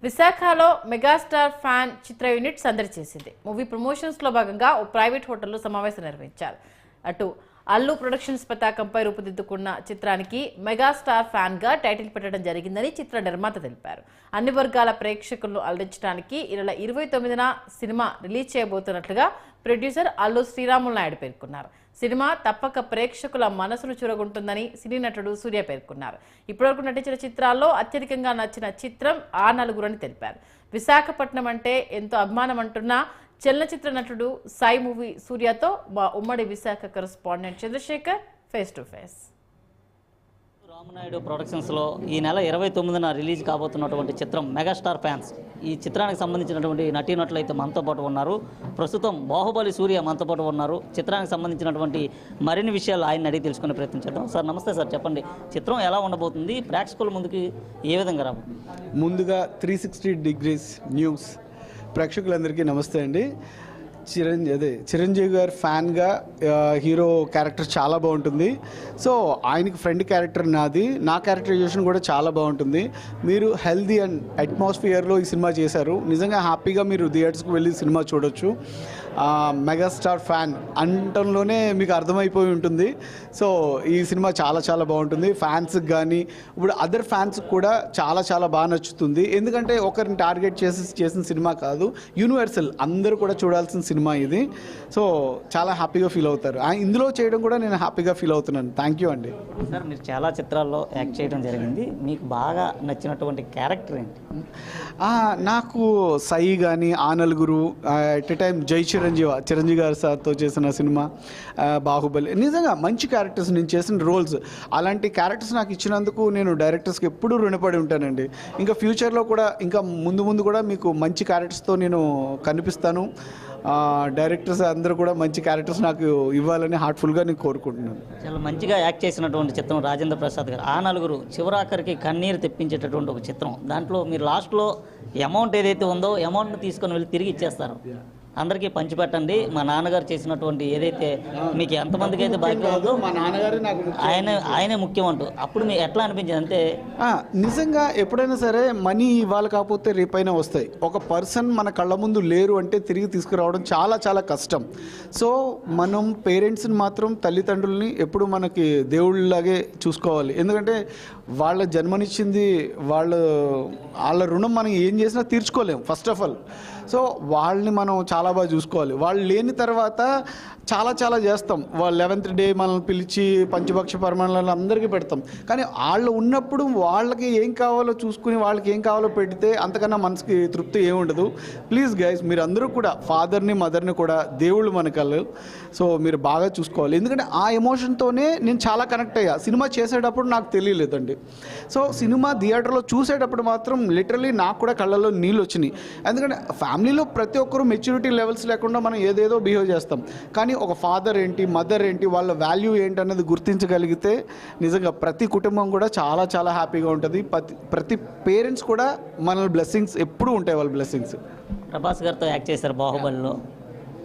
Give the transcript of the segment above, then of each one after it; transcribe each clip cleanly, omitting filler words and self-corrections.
విశాఖలో megastar fan చిత్ర unit సందడి చేసింది. మూవీ ప్రమోషన్స్ లో భాగంగా ఓ ప్రైవేట్ హోటల్లో సమావేశం నిర్వహించారు. అటు అల్లు ప్రొడక్షన్స్ పతాకంపై రూపుదిద్దుకున్న చిత్రానికి మెగాస్టార్ ఫ్యాన్ గా టైటిల్ పెట్టడం జరిగిందని చిత్ర నిర్మాత తెలిపారు. అన్ని వర్గాల ప్రేక్షకులను అలరించడానికి ఈ నెల 29న సినిమా రిలీజ్ చేయబోతున్నట్లుగా ప్రొడ్యూసర్ అల్లు శ్రీరాములు నాయుడు పేర్కొన్నారు. సినిమా తప్పక ప్రేక్షకుల మనసును చురగొంటుందని సినీ నటుడు సూర్య పేర్కొన్నారు. ఇప్పటివరకు నటించిన చిత్రాల్లో అత్యధికంగా నచ్చిన చిత్రం ఆ నలుగురు అని తెలిపారు. విశాఖపట్నం అంటే ఎంతో అభిమానం అంటున్న చలనచిత్ర నటుడు సాయి మూవీ సూర్యతో మా ఉమ్మడి Visakha correspondent Chandrasekhar face to face. Ramanaidu ప్రొడక్షన్స్లో ఈ నెల 29న రిలీజ్ కాబోతున్నటువంటి చిత్రం మెగాస్టార్ ఫ్యాన్స్. ఈ చిత్రానికి సంబంధించినటువంటి నటీనటులు అయితే మనతో పాటు ఉన్నారు. ప్రస్తుతం బాహుబలి సూర్య మనతో పాటు ఉన్నారు. చిత్రానికి సంబంధించినటువంటి మరిన్ని విషయాలు ఆయన అడిగి తెలుసుకునే ప్రయత్నం చేద్దాం. సార్ నమస్తే సార్, చెప్పండి చిత్రం ఎలా ఉండబోతుంది, ప్రేక్షకుల ముందుకి ఏ విధంగా రాబోతుంది? ముందుగా 360 డిగ్రీస్ న్యూస్ ప్రేక్షకులందరికీ నమస్తే అండి. చిరంజీవి గారి ఫ్యాన్గా హీరో క్యారెక్టర్ చాలా బాగుంటుంది. సో ఆయనకి ఫ్రెండ్ క్యారెక్టర్ నాది, నా క్యారెక్టరైజేషన్ కూడా చాలా బాగుంటుంది. మీరు హెల్దీ అండ్ అట్మాస్ఫియర్లో ఈ సినిమా చేశారు. నిజంగా హ్యాపీగా మీరు థియేటర్స్కి వెళ్ళి సినిమా చూడొచ్చు. మెగాస్టార్ ఫ్యాన్ అంటంలోనే మీకు అర్థమైపోయి ఉంటుంది. సో ఈ సినిమా చాలా చాలా బాగుంటుంది. ఫ్యాన్స్కి కానీ ఇప్పుడు అదర్ ఫ్యాన్స్కి కూడా చాలా చాలా బాగా నచ్చుతుంది. ఎందుకంటే ఒకరిని టార్గెట్ చేసిన సినిమా కాదు, యూనివర్సల్ అందరూ కూడా చూడాల్సిన సినిమా ఇది. సో చాలా హ్యాపీగా ఫీల్ అవుతారు. ఇందులో చేయడం కూడా నేను హ్యాపీగా ఫీల్ అవుతున్నాను. థ్యాంక్ యూ అండి. సార్ మీరు చాలా చిత్రాల్లో యాక్ట్ చేయడం జరిగింది, మీకు బాగా నచ్చినటువంటి క్యారెక్టర్ ఏంటి? నాకు సాయి కానీ ఆ నలుగురు, ఎట్ ఎ టైం చిరంజీవి గారి సార్తో చేసిన సినిమా బాహుబలి, నిజంగా మంచి క్యారెక్టర్స్ నేను చేసిన రోల్స్, అలాంటి క్యారెక్టర్స్ నాకు ఇచ్చినందుకు నేను డైరెక్టర్స్కి ఎప్పుడూ రుణపడి ఉంటానండి. ఇంకా ఫ్యూచర్లో కూడా ఇంకా ముందు కూడా మీకు మంచి క్యారెక్టర్స్తో నేను కనిపిస్తాను. డైరెక్టర్స్ అందరూ కూడా మంచి క్యారెక్టర్స్ నాకు ఇవ్వాలని హార్ట్ఫుల్గా నేను కోరుకుంటున్నాను. చాలా మంచిగా యాక్ట్ చేసినటువంటి చిత్రం రాజేంద్ర ప్రసాద్ గారు. ఆ నలుగురు చివరాఖరికి కన్నీరు తెప్పించేటటువంటి ఒక చిత్రం. దాంట్లో మీరు లాస్ట్లో అమౌంట్ ఏదైతే ఉందో అమౌంట్ని తీసుకొని వెళ్ళి తిరిగి ఇచ్చేస్తారు. అందరికీ పంచిపెట్టండి. మా నాన్నగారు చేసినటువంటి ఏదైతే మీకు ఎంతమందికి అయితే బాకీ ఉందో మా నాన్నగారు నాకు ఆయనే ముఖ్యం అంటూ అప్పుడు మీకు ఎట్లా అనిపించింది? అంటే నిజంగా ఎప్పుడైనా సరే మనీ ఇవాళ కాకపోతే రేపైనా వస్తాయి. ఒక పర్సన్ మన కళ్ళ ముందు లేరు అంటే తిరిగి తీసుకురావడం చాలా చాలా కష్టం. సో మనం పేరెంట్స్ని మాత్రం, తల్లిదండ్రుల్ని ఎప్పుడు మనకి దేవుళ్ళలాగే చూసుకోవాలి. ఎందుకంటే వాళ్ళ జన్మనిచ్చింది, వాళ్ళ రుణం మనం ఏం చేసినా తీర్చుకోలేము ఫస్ట్ ఆఫ్ ఆల్. సో వాళ్ళని మనం చాలా బాగా చూసుకోవాలి. వాళ్ళు లేని తర్వాత చాలా చేస్తాం. వాళ్ళు 11th డే మనల్ని పిలిచి పంచభక్ష పరిమాణాలు అందరికీ పెడతాం. కానీ వాళ్ళు ఉన్నప్పుడు వాళ్ళకి ఏం కావాలో చూసుకుని వాళ్ళకి ఏం కావాలో పెడితే అంతకన్నా మనసుకి తృప్తి ఏముండదు. ప్లీజ్ గైస్, మీరు అందరూ కూడా ఫాదర్ని మదర్ని కూడా దేవుళ్ళు మనకల్లు. సో మీరు బాగా చూసుకోవాలి. ఎందుకంటే ఆ ఎమోషన్తోనే నేను చాలా కనెక్ట్ అయ్యా. సినిమా చేసేటప్పుడు నాకు తెలియలేదండి. సో సినిమా థియేటర్లో చూసేటప్పుడు మాత్రం లిటరలీ నాకు కూడా కళ్ళల్లో నీళ్ళు వచ్చినాయి. ఎందుకంటే ఫ్యామిలీలో ప్రతి ఒక్కరూ మెచ్యూరిటీ లెవెల్స్ లేకుండా మనం ఏదేదో బిహేవ్ చేస్తాం. కానీ ఒక ఫాదర్ ఏంటి, మదర్ ఏంటి, వాళ్ళ వాల్యూ ఏంటి అన్నది గుర్తించగలిగితే నిజంగా ప్రతి కుటుంబం కూడా చాలా చాలా హ్యాపీగా ఉంటుంది. ప్రతి పేరెంట్స్ కూడా మన బ్లెస్సింగ్స్ ఎప్పుడూ ఉంటాయి, వాళ్ళ బ్లెస్సింగ్స్. ప్రభాస్ గారితో యాక్ట్ చేశారు బాహుబలిలో.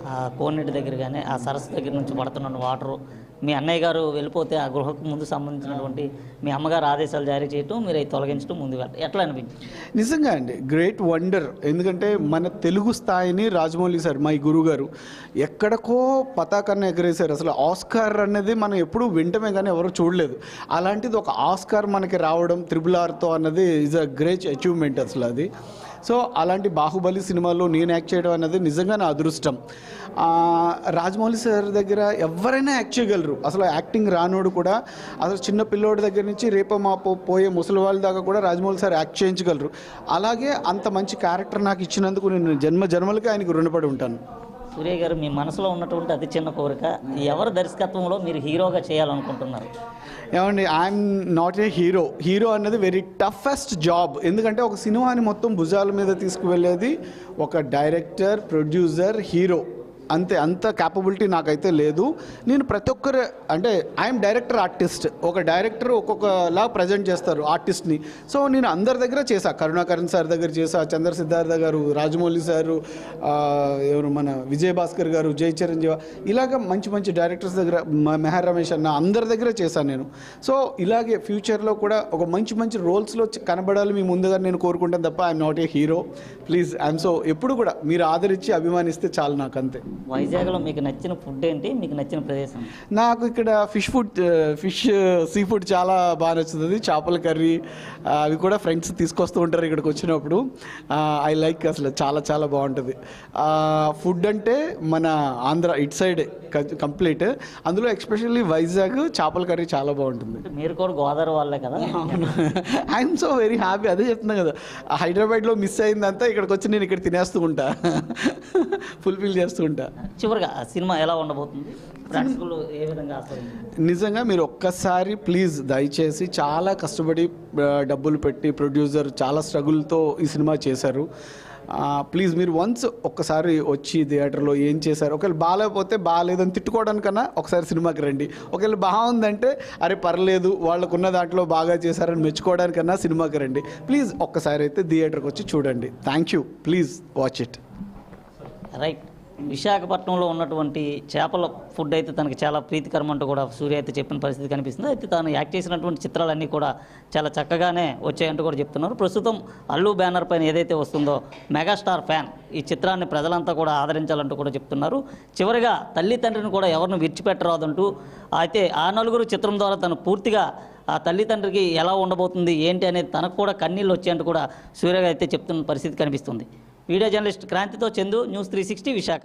ఆ కోనేటి దగ్గర కానీ ఆ సరస్సు దగ్గర నుంచి పడుతున్న వాటరు, మీ అన్నయ్య గారు వెళ్ళిపోతే ఆ గృహకు ముందు సంబంధించినటువంటి మీ అమ్మగారు ఆదేశాలు జారీ చేయటం, మీరు అవి తొలగించడం, ముందు ఎట్లా అనిపించింది? నిజంగా అండి గ్రేట్ వండర్. ఎందుకంటే మన తెలుగు స్థాయిని రాజమౌళి సార్, మా గురువు గారు ఎక్కడికో పతాకాన్ని ఎగరేశారు. అసలు ఆస్కార్ అనేది మనం ఎప్పుడూ వింటమే కానీ ఎవరు చూడలేదు. అలాంటిది ఒక ఆస్కార్ మనకి రావడం RRRతో అన్నది ఈజ్ అ గ్రేట్ అచీవ్మెంట్ అసలు అది. సో అలాంటి బాహుబలి సినిమాలో నేను యాక్ట్ చేయడం అనేది నిజంగా నా అదృష్టం. రాజమౌళి సార్ దగ్గర ఎవరైనా యాక్ట్ చేయగలరు. అసలు యాక్టింగ్ రానోడు కూడా, అసలు చిన్న పిల్లోడి దగ్గర నుంచి రేపో మాపో పోయే ముసలి వాళ్ళ దాకా కూడా రాజమౌళి సార్ యాక్ట్ చేయించగలరు. అలాగే అంత మంచి క్యారెక్టర్ నాకు ఇచ్చినందుకు నేను జన్మలకి ఆయనకు రుణపడి ఉంటాను. సూర్య గారు, మీ మనసులో ఉన్నటువంటి అతి చిన్న కోరిక, ఎవరి దర్శకత్వంలో మీరు హీరోగా చేయాలనుకుంటున్నారు? ఏమండి, ఐఎమ్ నాట్ ఏ హీరో అన్నది వెరీ టఫెస్ట్ జాబ్. ఎందుకంటే ఒక సినిమాని మొత్తం భుజాల మీద తీసుకువెళ్ళేది ఒక డైరెక్టర్, ప్రొడ్యూసర్, హీరో. అంతే, అంత క్యాపబిలిటీ నాకైతే లేదు. నేను ప్రతి ఒక్కరు అంటే ఐఎమ్ డైరెక్టర్ ఆర్టిస్ట్, ఒక డైరెక్టర్ ఒక్కొక్కలా ప్రజెంట్ చేస్తారు ఆర్టిస్ట్ని. సో నేను అందరి దగ్గర చేశా, కరుణాకరణ్ సార్ దగ్గర చేశా, చంద్ర సిద్ధార్థ గారు, రాజమౌళి సారు, ఎవరు మన విజయ్ భాస్కర్ గారు, జై చిరంజీవి, ఇలాగ మంచి మంచి డైరెక్టర్స్ దగ్గర, మెహర్ రమేష్ అన్న, అందరి దగ్గర చేశాను నేను. సో ఇలాగే ఫ్యూచర్లో కూడా ఒక మంచి మంచి రోల్స్లో కనబడాలి మీ ముందుగా నేను కోరుకుంటాను తప్ప I'm not a hero. Please I'm so ఎప్పుడు కూడా మీరు ఆదరించి అభిమానిస్తే చాలు నాకు, అంతే. వైజాగ్లో మీకు నచ్చిన ఫుడ్ ఏంటి, మీకు నచ్చిన ప్రదేశం? నాకు ఇక్కడ ఫిష్ సీ ఫుడ్ చాలా బాగా నచ్చుతుంది. చేపల కర్రీ అవి కూడా ఫ్రెండ్స్ తీసుకొస్తూ ఉంటారు ఇక్కడికి వచ్చినప్పుడు. ఐ లైక్, అసలు చాలా చాలా బాగుంటుంది ఫుడ్ అంటే. మన ఆంధ్ర ఇటు సైడ్ కంప్లీట్, అందులో ఎస్పెషల్లీ వైజాగ్ చేపల కర్రీ చాలా బాగుంటుంది. మీరు కూడా గోదావరి వాళ్ళే కదా? ఐఎమ్ సో వెరీ హ్యాపీ, అదే చెప్తున్నాను కదా, హైదరాబాద్లో మిస్ అయిందంతా ఇక్కడికి వచ్చి నేను ఇక్కడ తినేస్తూ ఉంటా, ఫుల్ఫిల్ చేస్తూ ఉంటా. చివరిగా ఆ సినిమా ఎలా ఉండబోతుంది, ప్రేక్షకులు ఏ విధంగా ఆస్వాదించారు? నిజంగా మీరు ఒక్కసారి ప్లీజ్ దయచేసి, చాలా కష్టపడి డబ్బులు పెట్టి ప్రొడ్యూసర్ చాలా స్ట్రగుల్తో ఈ సినిమా చేశారు. ప్లీజ్ మీరు వన్స్ ఒక్కసారి వచ్చి థియేటర్లో ఏం చేశారు, ఒకవేళ బాగాలేకపోతే బాగాలేదని తిట్టుకోవడానికన్నా ఒకసారి సినిమాకి రండి. ఒకవేళ బాగుందంటే అరే పర్లేదు వాళ్ళకున్న దాంట్లో బాగా చేశారని మెచ్చుకోవడానికన్నా సినిమాకి రండి. ప్లీజ్ ఒక్కసారి అయితే థియేటర్కి వచ్చి చూడండి. Thank you, please watch it. Right. విశాఖపట్నంలో ఉన్నటువంటి చేపల ఫుడ్ అయితే తనకి చాలా ప్రీతికరం అంటూ కూడా సూర్య అయితే చెప్పిన పరిస్థితి కనిపిస్తుంది. అయితే తాను యాక్ట్ చేసినటువంటి చిత్రాలన్నీ కూడా చాలా చక్కగానే వచ్చాయంటూ కూడా చెప్తున్నారు. ప్రస్తుతం అల్లు బ్యానర్ పైన ఏదైతే వస్తుందో మెగాస్టార్ ఫ్యాన్, ఈ చిత్రాన్ని ప్రజలంతా కూడా ఆదరించాలంటూ కూడా చెప్తున్నారు. చివరిగా తల్లి తండ్రిని కూడా ఎవరిని విడిచిపెట్టరాదంటూ, అయితే ఆ నలుగురు చిత్రం ద్వారా తను పూర్తిగా ఆ తల్లిదండ్రికి ఎలా ఉండబోతుంది ఏంటి అనేది తనకు కూడా కన్నీళ్ళు వచ్చేంటూ కూడా సూర్యగా అయితే చెప్తున్న పరిస్థితి కనిపిస్తుంది. వీడియో జర్నలిస్ట్ క్రాంతితో చందు, న్యూస్ 360 విశాఖ.